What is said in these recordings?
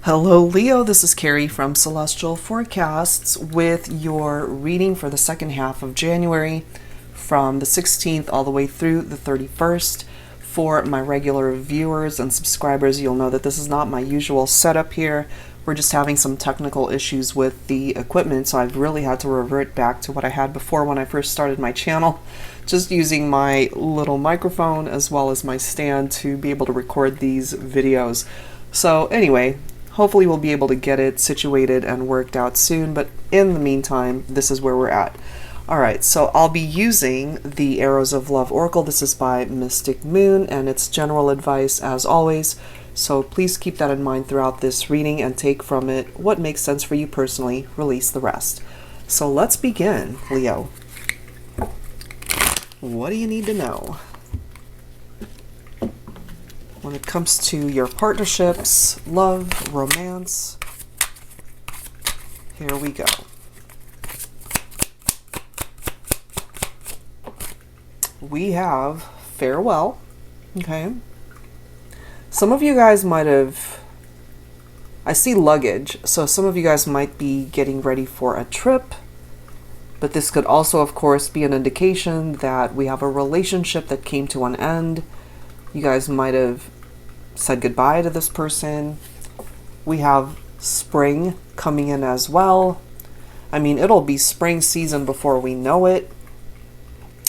Hello, Leo. This is Carrie from Celestial Forecasts with your reading for the second half of January from the 16th all the way through the 31st. For my regular viewers and subscribers, you'll know that this is not my usual setup here. We're just having some technical issues with the equipment, so I've really had to revert back to what I had before when I first started my channel, just using my little microphone as well as my stand to be able to record these videos. So anyway, hopefully we'll be able to get it situated and worked out soon, but in the meantime, this is where we're at. Alright, so I'll be using the Arrows of Love Oracle. This is by Mystic Moon, and it's general advice as always, so please keep that in mind throughout this reading and take from it what makes sense for you personally, release the rest. So let's begin, Leo. What do you need to know? When it comes to your partnerships, love, romance, here we go. We have farewell, okay? Some of you guys might have, I see luggage, so some of you guys might be getting ready for a trip, but this could also, of course, be an indication that we have a relationship that came to an end. You guys might have said goodbye to this person. We have spring coming in as well. I mean, it'll be spring season before we know it.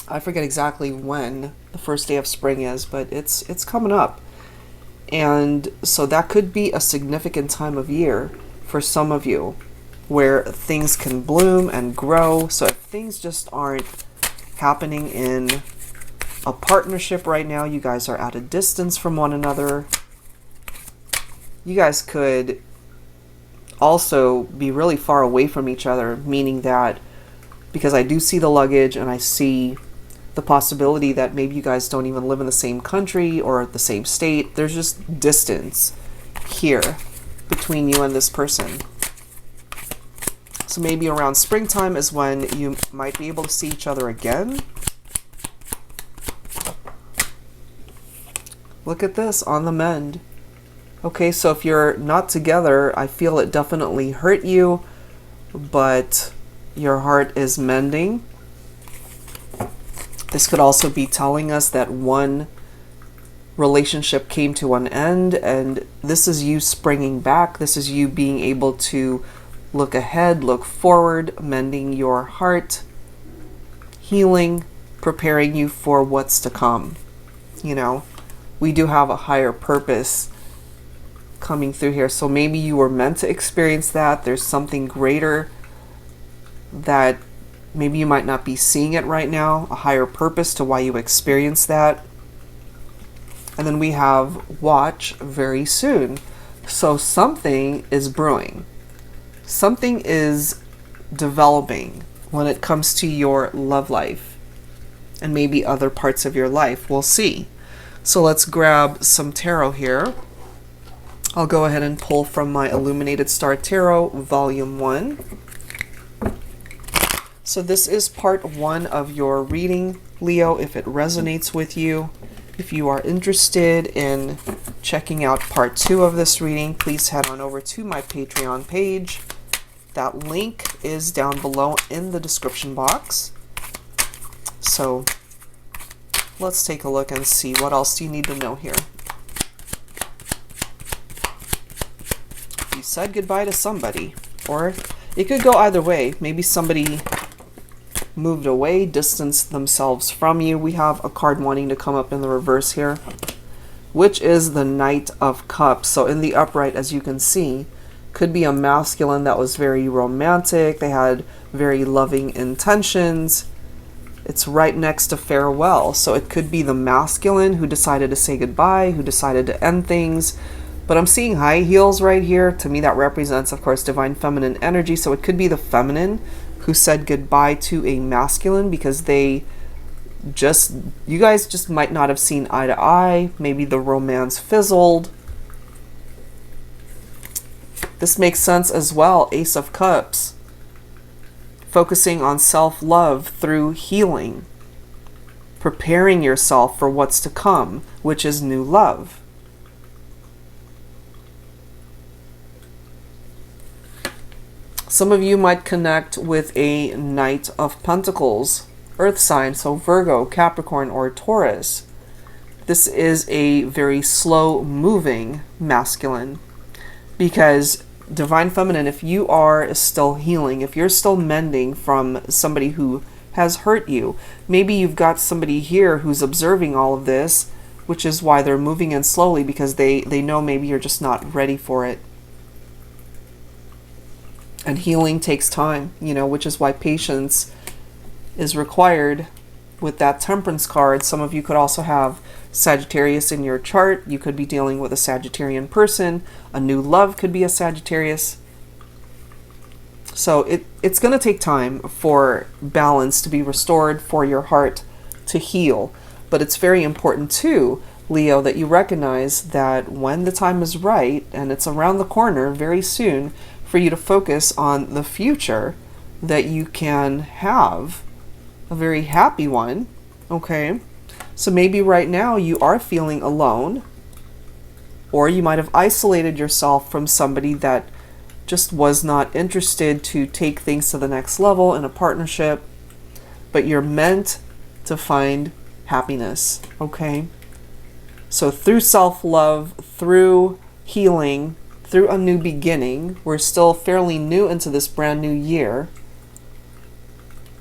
I forget exactly when the first day of spring is, but it's coming up. And so that could be a significant time of year for some of you where things can bloom and grow. So if things just aren't happening in a partnership right now, you guys are at a distance from one another, you guys could also be really far away from each other, meaning that, because I do see the luggage and I see the possibility that maybe you guys don't even live in the same country or the same state. There's just distance here between you and this person. So maybe around springtime is when you might be able to see each other again. Look at this, on the mend. Okay, so if you're not together, I feel it definitely hurt you, but your heart is mending. This could also be telling us that one relationship came to an end, and this is you springing back. This is you being able to look ahead, look forward, mending your heart, healing, preparing you for what's to come. You know, we do have a higher purpose coming through here. So maybe you were meant to experience that. There's something greater that maybe you might not be seeing it right now, a higher purpose to why you experienced that. And then we have watch very soon. So something is brewing. Something is developing when it comes to your love life and maybe other parts of your life. We'll see. So let's grab some tarot here. I'll go ahead and pull from my Illuminated Star Tarot, Volume 1. So this is part 1 of your reading, Leo, if it resonates with you. If you are interested in checking out part 2 of this reading, please head on over to my Patreon page. That link is down below in the description box. So let's take a look and see what else do you need to know here. You said goodbye to somebody, or it could go either way. Maybe somebody moved away, distanced themselves from you. We have a card wanting to come up in the reverse here, which is the Knight of Cups. So in the upright, as you can see, could be a masculine that was very romantic. They had very loving intentions. It's right next to farewell. So it could be the masculine who decided to say goodbye, who decided to end things. But I'm seeing high heels right here. To me, that represents, of course, divine feminine energy. So it could be the feminine who said goodbye to a masculine because you guys just might not have seen eye to eye. Maybe the romance fizzled. This makes sense as well. Ace of Cups. Focusing on self-love through healing. Preparing yourself for what's to come, which is new love. Some of you might connect with a Knight of Pentacles, Earth sign, so Virgo, Capricorn, or Taurus. This is a very slow-moving masculine, because Divine Feminine, if you are still healing, if you're still mending from somebody who has hurt you, maybe you've got somebody here who's observing all of this, which is why they're moving in slowly, because they know maybe you're just not ready for it. And healing takes time, which is why patience is required with that Temperance card. Some of you could also have Sagittarius in your chart. You could be dealing with a Sagittarian person. A new love could be a Sagittarius. So it's going to take time for balance to be restored, for your heart to heal. But it's very important too, Leo, that you recognize that when the time is right, and it's around the corner very soon, for you to focus on the future, that you can have a very happy one, okay? So maybe right now you are feeling alone, or you might have isolated yourself from somebody that just was not interested to take things to the next level in a partnership, but you're meant to find happiness, okay? So through self-love, through healing, through a new beginning, we're still fairly new into this brand new year.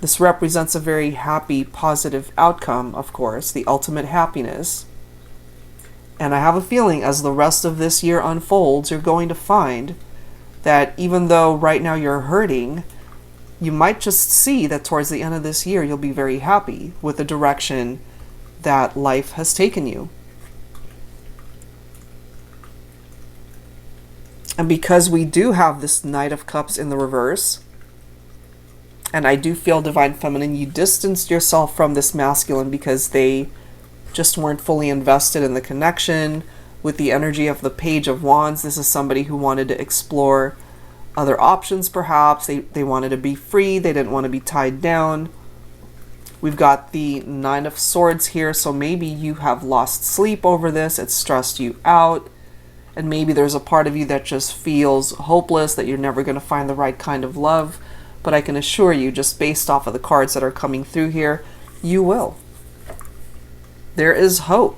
This represents a very happy, positive outcome, of course, the ultimate happiness. And I have a feeling as the rest of this year unfolds, you're going to find that even though right now you're hurting, you might just see that towards the end of this year, you'll be very happy with the direction that life has taken you. And because we do have this Knight of Cups in the reverse, and I do feel, Divine Feminine, you distanced yourself from this masculine because they just weren't fully invested in the connection. With the energy of the Page of Wands, this is somebody who wanted to explore other options perhaps. They wanted to be free. They didn't want to be tied down. We've got the Nine of Swords here, so maybe you have lost sleep over this. It's stressed you out. And maybe there's a part of you that just feels hopeless, that you're never going to find the right kind of love. But I can assure you, just based off of the cards that are coming through here, you will. There is hope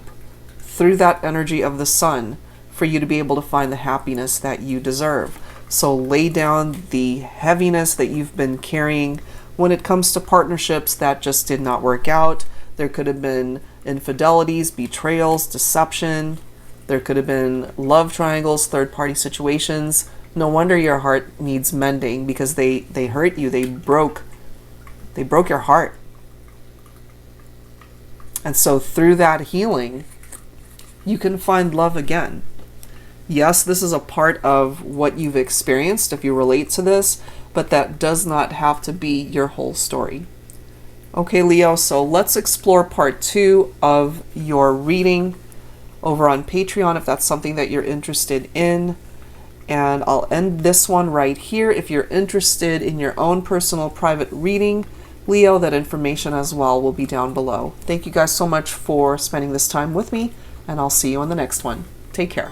through that energy of the sun for you to be able to find the happiness that you deserve. So lay down the heaviness that you've been carrying when it comes to partnerships that just did not work out. There could have been infidelities, betrayals, deception. There could have been love triangles, third-party situations. No wonder your heart needs mending, because they hurt you. They broke your heart. And so through that healing, you can find love again. Yes, this is a part of what you've experienced if you relate to this, but that does not have to be your whole story. Okay, Leo, so let's explore part 2 of your reading over on Patreon if that's something that you're interested in. And I'll end this one right here. If you're interested in your own personal private reading, Leo, that information as well will be down below. Thank you guys so much for spending this time with me, and I'll see you on the next one. Take care.